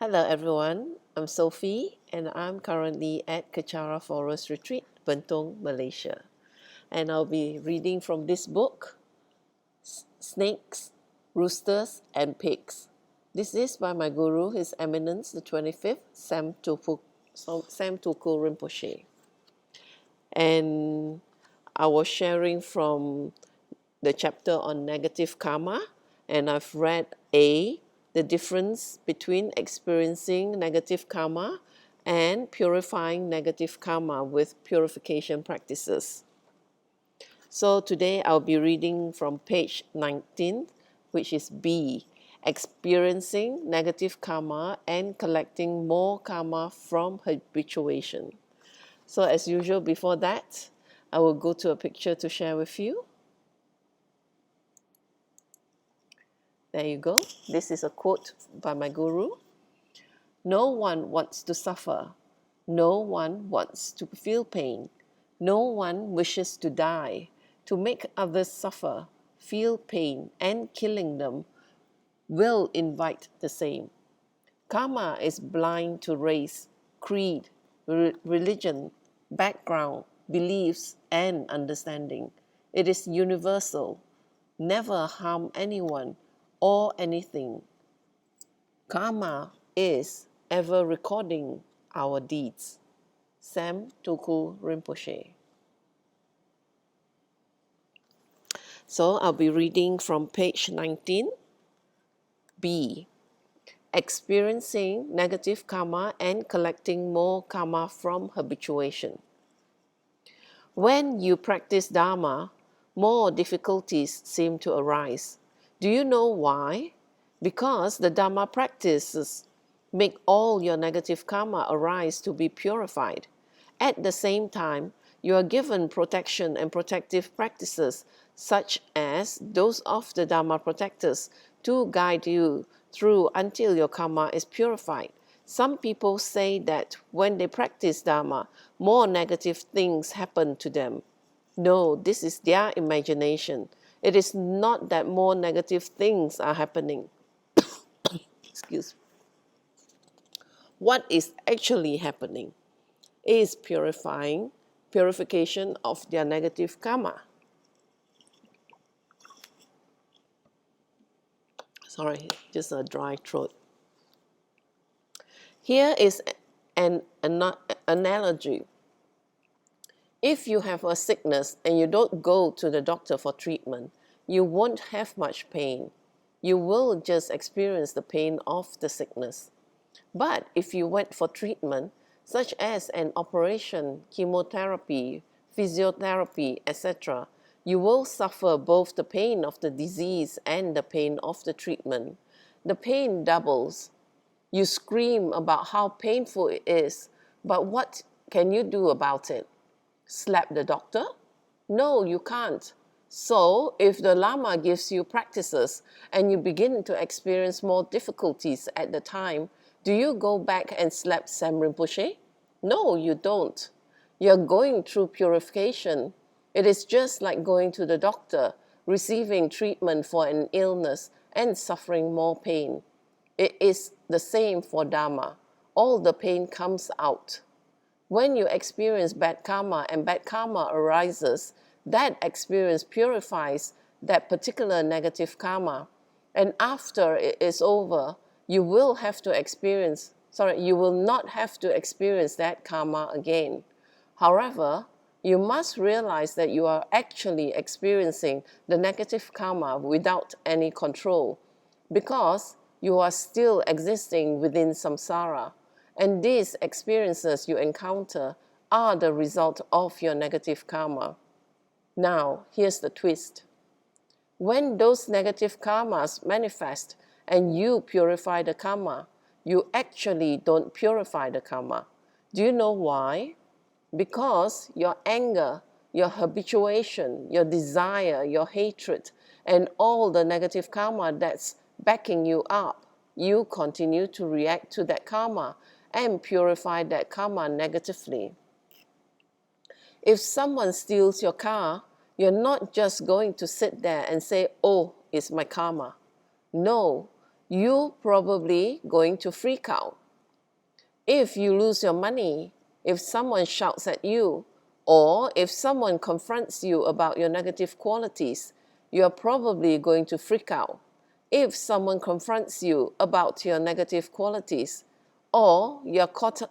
Hello everyone, I'm Sophie and I'm currently at Kechara Forest Retreat, Bentong, Malaysia. And I'll be reading from this book, Snakes, Roosters and Pigs. This is by my guru, His Eminence the 25th, Sam Tuku Rinpoche. And I was sharing from the chapter on negative karma, and I've read the difference between experiencing negative karma and purifying negative karma with purification practices. So today I'll be reading from page 19, which is B, experiencing negative karma and collecting more karma from habituation. So as usual, before that, I will go to a picture to share with you. There you go. This is a quote by my guru. No one wants to suffer. No one wants to feel pain. No one wishes to die. To make others suffer, feel pain, and killing them will invite the same. Karma is blind to race, creed, religion, background, beliefs, and understanding. It is universal. Never harm anyone or anything. Karma is ever recording our deeds. Sam Tuku Rinpoche. So I'll be reading from page 19, B. Experiencing negative karma and collecting more karma from habituation. When you practice Dharma, more difficulties seem to arise. Do you know why? Because the Dharma practices make all your negative karma arise to be purified. At the same time, you are given protection and protective practices such as those of the Dharma protectors to guide you through until your karma is purified. Some people say that when they practice Dharma, more negative things happen to them. No, this is their imagination. It is not that more negative things are happening. Excuse me. What is actually happening is purification of their negative karma. Sorry, just a dry throat. Here is an analogy. If you have a sickness and you don't go to the doctor for treatment, you won't have much pain. You will just experience the pain of the sickness. But if you went for treatment, such as an operation, chemotherapy, physiotherapy, etc., you will suffer both the pain of the disease and the pain of the treatment. The pain doubles. You scream about how painful it is, but what can you do about it? Slap the doctor? No, you can't. So, if the Lama gives you practices and you begin to experience more difficulties at the time, do you go back and slap Sam Rinpoche? No, you don't. You're going through purification. It is just like going to the doctor, receiving treatment for an illness, and suffering more pain. It is the same for Dharma. All the pain comes out. When you experience bad karma and bad karma arises, that experience purifies that particular negative karma. And after it is over, you will not have to experience that karma again. However, you must realize that you are actually experiencing the negative karma without any control, because you are still existing within samsara. And these experiences you encounter are the result of your negative karma. Now, here's the twist. When those negative karmas manifest and you purify the karma, you actually don't purify the karma. Do you know why? Because your anger, your habituation, your desire, your hatred, and all the negative karma that's backing you up, you continue to react to that karma and purify that karma negatively. If someone steals your car, you're not just going to sit there and say, oh, it's my karma. No, you're probably going to freak out. If you lose your money, if someone shouts at you, or if someone confronts you about your negative qualities, you're probably going to freak out. If someone confronts you about your negative qualities, or you're caught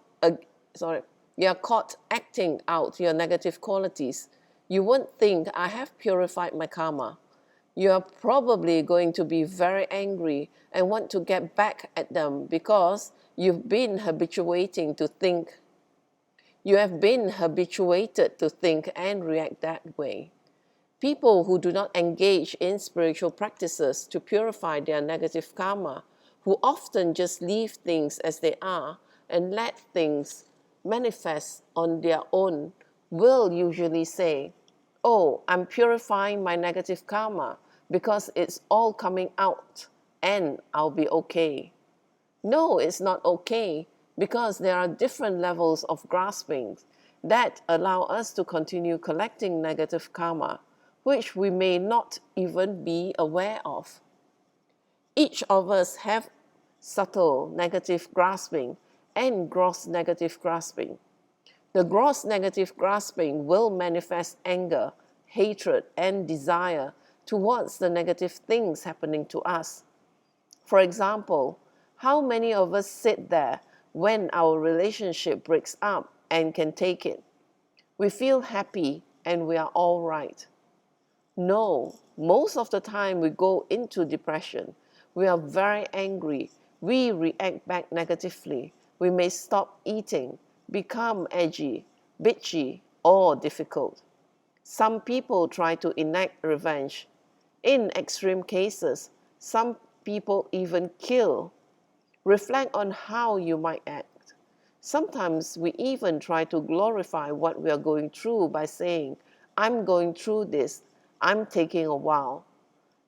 acting out your negative qualities, you won't think, I have purified my karma. You're probably going to be very angry and want to get back at them because you've been habituating to think. You have been habituated to think and react that way. People who do not engage in spiritual practices to purify their negative karma, who often just leave things as they are and let things manifest on their own, will usually say, oh, I'm purifying my negative karma because it's all coming out and I'll be okay. No, it's not okay, because there are different levels of grasping that allow us to continue collecting negative karma, which we may not even be aware of. Each of us have subtle negative grasping and gross negative grasping. The gross negative grasping will manifest anger, hatred, and desire towards the negative things happening to us. For example, how many of us sit there when our relationship breaks up and can take it? We feel happy and we are all right. No, most of the time we go into depression. We are very angry. We react back negatively. We may stop eating, become edgy, bitchy, or difficult. Some people try to enact revenge. In extreme cases, some people even kill. Reflect on how you might act. Sometimes we even try to glorify what we are going through by saying, I'm going through this, I'm taking a while.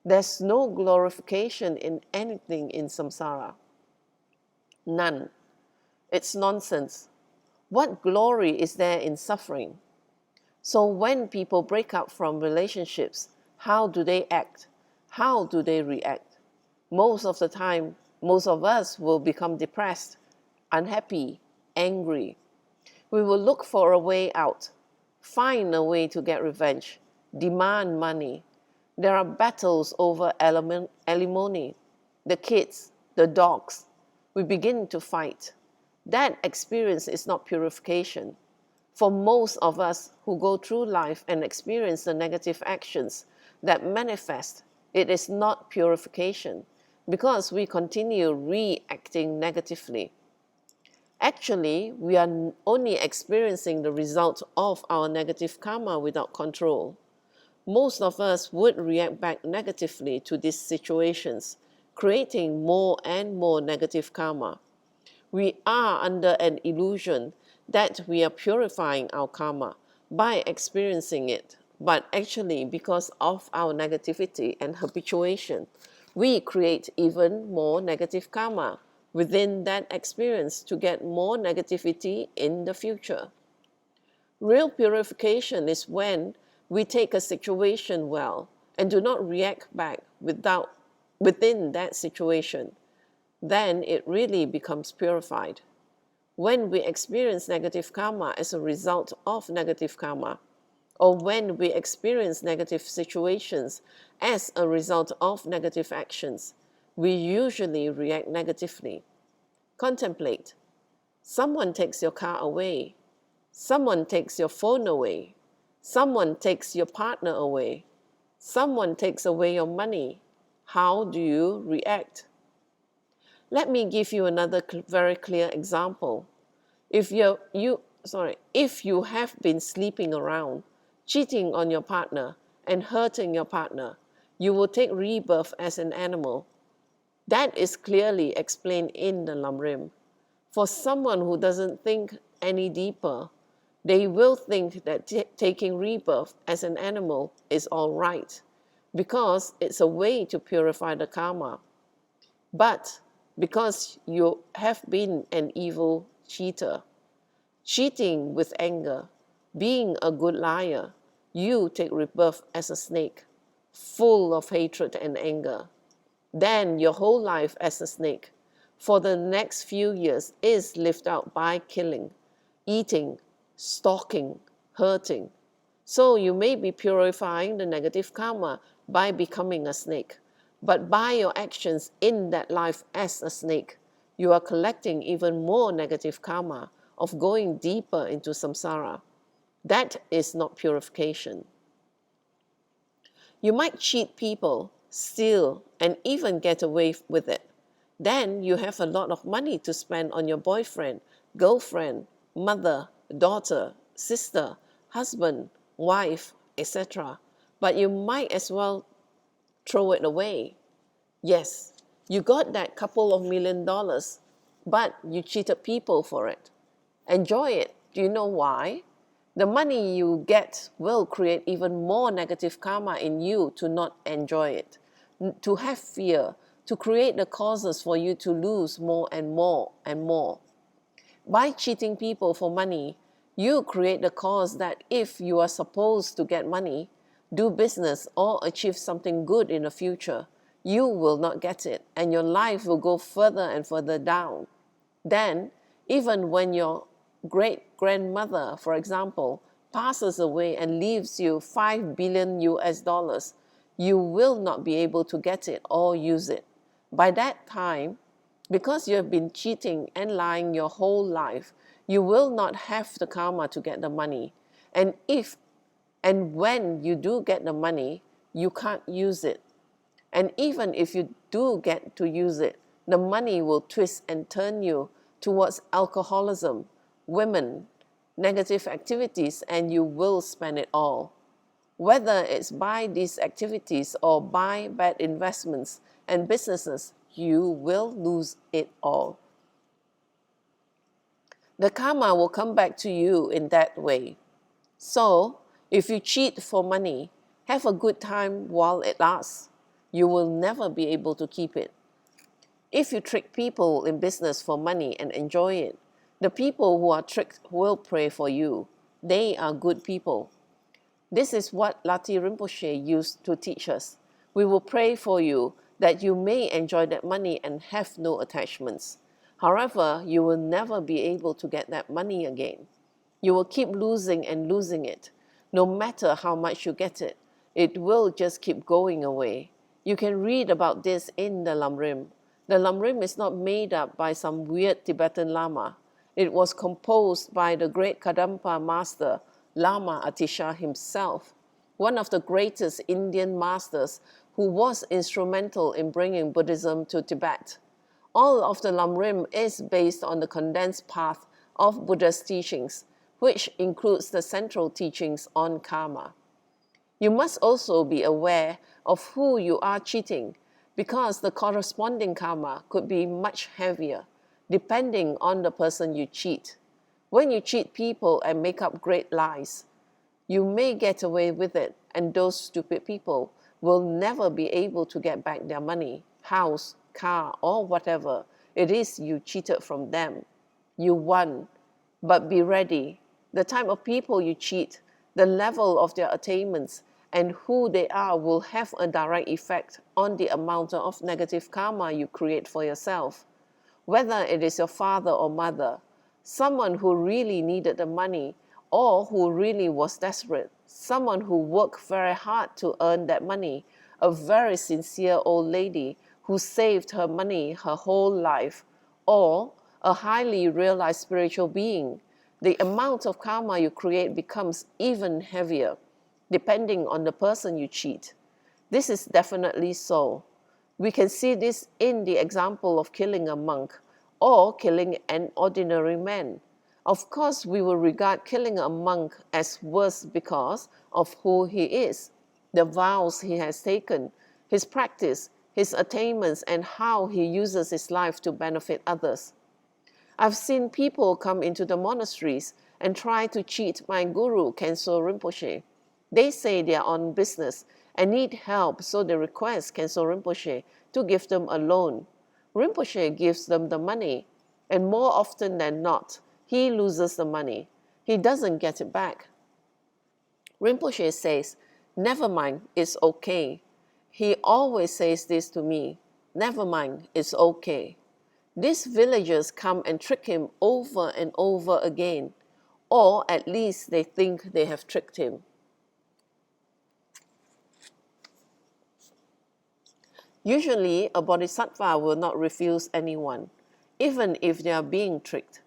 There's no glorification in anything in samsara. None. It's nonsense. What glory is there in suffering? So when people break up from relationships, how do they act? How do they react? Most of the time, most of us will become depressed, unhappy, angry. We will look for a way out, find a way to get revenge, demand money. There are battles over alimony, the kids, the dogs. We begin to fight. That experience is not purification. For most of us who go through life and experience the negative actions that manifest, it is not purification, because we continue reacting negatively. Actually, we are only experiencing the result of our negative karma without control. Most of us would react back negatively to these situations, creating more and more negative karma. We are under an illusion that we are purifying our karma by experiencing it, but actually, because of our negativity and habituation, we create even more negative karma within that experience to get more negativity in the future. Real purification is when we take a situation well and do not react back within that situation. Then it really becomes purified. When we experience negative karma as a result of negative karma, or when we experience negative situations as a result of negative actions, we usually react negatively. Contemplate. Someone takes your car away. Someone takes your phone away. Someone takes your partner away. Someone takes away your money. How do you react? Let me give you another very clear example. If you have been sleeping around, cheating on your partner, and hurting your partner, you will take rebirth as an animal. That is clearly explained in the Lamrim. For someone who doesn't think any deeper, they will think that taking rebirth as an animal is all right, because it's a way to purify the karma. But because you have been an evil cheater, cheating with anger, being a good liar, you take rebirth as a snake, full of hatred and anger. then your whole life as a snake for the next few years is lived out by killing, eating, stalking, hurting. So you may be purifying the negative karma by becoming a snake. But by your actions in that life as a snake, you are collecting even more negative karma of going deeper into samsara. That is not purification. You might cheat people, steal, and even get away with it. Then you have a lot of money to spend on your boyfriend, girlfriend, mother, daughter, sister, husband, wife, etc. But you might as well throw it away. Yes, you got that couple of $1,000,000, but you cheated people for it. Enjoy it. Do you know why? The money you get will create even more negative karma in you to not enjoy it, to have fear, to create the causes for you to lose more and more and more. By cheating people for money, you create the cause that if you are supposed to get money, do business, or achieve something good in the future, you will not get it, and your life will go further and further down. Then, even when your great-grandmother, for example, passes away and leaves you $5 billion US, you will not be able to get it or use it. By that time, because you have been cheating and lying your whole life, you will not have the karma to get the money. And when you do get the money, you can't use it. And even if you do get to use it, the money will twist and turn you towards alcoholism, women, negative activities, and you will spend it all. Whether it's by these activities or by bad investments and businesses, you will lose it all. The karma will come back to you in that way. So, if you cheat for money, have a good time while it lasts. You will never be able to keep it. If you trick people in business for money and enjoy it, the people who are tricked will pray for you. They are good people. This is what Lati Rinpoche used to teach us. We will pray for you that you may enjoy that money and have no attachments. However, you will never be able to get that money again. You will keep losing and losing it. No matter how much you get it, it will just keep going away. You can read about this in the Lamrim. The Lamrim is not made up by some weird Tibetan Lama. It was composed by the great Kadampa master, Lama Atisha himself, one of the greatest Indian masters who was instrumental in bringing Buddhism to Tibet. All of the Lamrim is based on the condensed path of Buddha's teachings, which includes the central teachings on karma. You must also be aware of who you are cheating, because the corresponding karma could be much heavier, depending on the person you cheat. When you cheat people and make up great lies, you may get away with it, and those stupid people will never be able to get back their money, house, car, or whatever it is you cheated from them. You won, but be ready. The type of people you cheat, the level of their attainments, and who they are will have a direct effect on the amount of negative karma you create for yourself. Whether it is your father or mother, someone who really needed the money or who really was desperate, someone who worked very hard to earn that money, a very sincere old lady who saved her money her whole life, or a highly realized spiritual being, the amount of karma you create becomes even heavier, depending on the person you cheat. This is definitely so. We can see this in the example of killing a monk or killing an ordinary man. Of course, we will regard killing a monk as worse because of who he is, the vows he has taken, his practice, his attainments, and how he uses his life to benefit others. I've seen people come into the monasteries and try to cheat my guru, Khenso Rinpoche. They say they are on business and need help, so they request Khenso Rinpoche to give them a loan. Rinpoche gives them the money, and more often than not, he loses the money. He doesn't get it back. Rinpoche says, "Never mind, it's okay." He always says this to me. Never mind, it's okay. These villagers come and trick him over and over again, or at least they think they have tricked him. Usually, a bodhisattva will not refuse anyone, even if they are being tricked.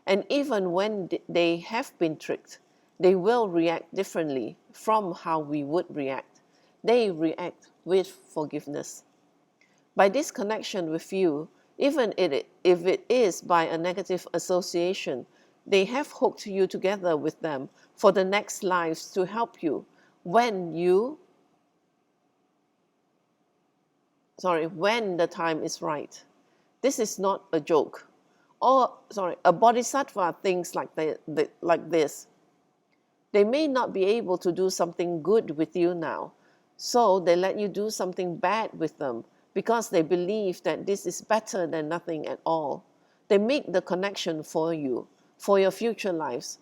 And even when they have been tricked, they will react differently from how we would react. They react with forgiveness. By this connection with you, even if it is by a negative association, they have hooked you together with them for the next lives to help you when the time is right. This is not a joke. A bodhisattva thinks like this. They may not be able to do something good with you now, so they let you do something bad with them because they believe that this is better than nothing at all. They make the connection for you, for your future lives.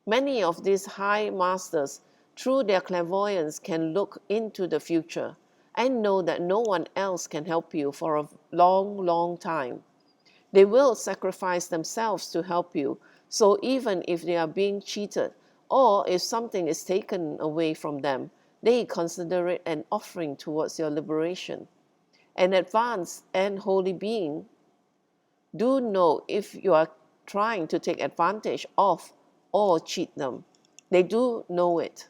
Many of these high masters, through their clairvoyance, can look into the future and know that no one else can help you for a long, long time. They will sacrifice themselves to help you. So even if they are being cheated or if something is taken away from them, they consider it an offering towards your liberation. An advanced and holy being do know if you are trying to take advantage of or cheat them. They do know it,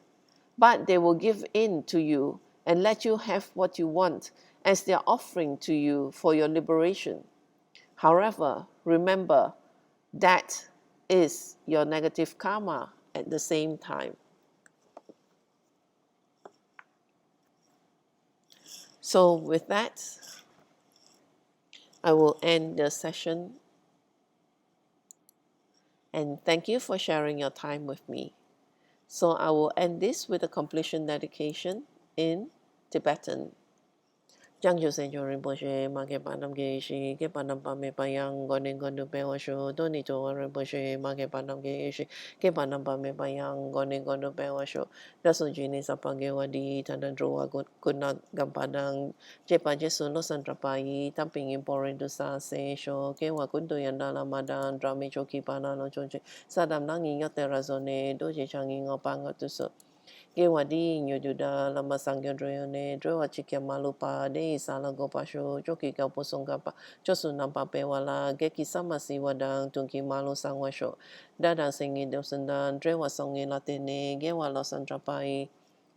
but they will give in to you and let you have what you want as their offering to you for your liberation. However, remember, that is your negative karma at the same time. So with that, I will end the session. And thank you for sharing your time with me. So I will end this with a completion dedication in Tibetan. Jangyo Senjo Rinpoche, Mage Panam Geishi, Ge Panam Pame Payang, Gonin Gondu Pewasho, Donito Rinpoche, Mage Panam Geishi, Ge Panam Pame Payang, Gonin Gondu Pewasho, Daso Jini Sapange Wadi, Tanandroa Kunat Gampadang, Jepa Jesu no Santrapai, Tamping Imporin to Sase, Sho, Ke Wakundu Yandala Madan, Drame Choki Panano Choche, Sadam Nangi Yaterazone, Doji Changi Opanga to so. Ge wadi nyojuda lama sangyo droyone drowa chikya malupa de isala gopasho joki kaposong kapa chosu nampa pewala ge kisama si wadang tungki malu sangwasho dada singi dosendan drewa songi latene ge wala santrapai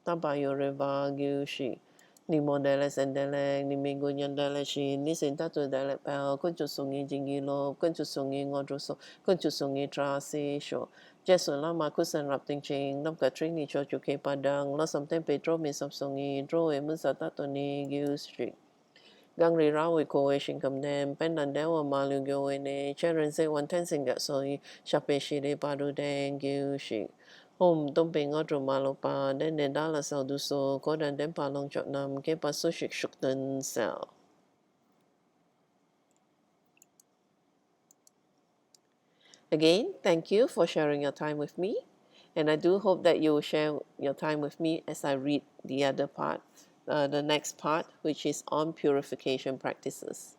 tabayo reva gyushi ni modele sendele ni mingu nyandele shi ni sentatu dele pel kunchu sungi jingilo kunchu sungi ngodroso kunchu sungi trasi sho Jesu lama kusan rapting ching nam ka tring ni cho chu ke padang lo sam tem petro mi sam songi dro e mun sa ta to ni giu street gang ri ra we ko e shin kam nem pen nan de wa ma lu gyo we ne chen se wan ten sing ga so yi sha pe shi de pa du den giu shi hom tom pe ngo tro ma lo pa den ne da la sa du so ko dan den pa long chot nam ke pa so shik shuk ten sel. Again, thank you for sharing your time with me. And I do hope that you will share your time with me as I read the other part, the next part, which is on purification practices.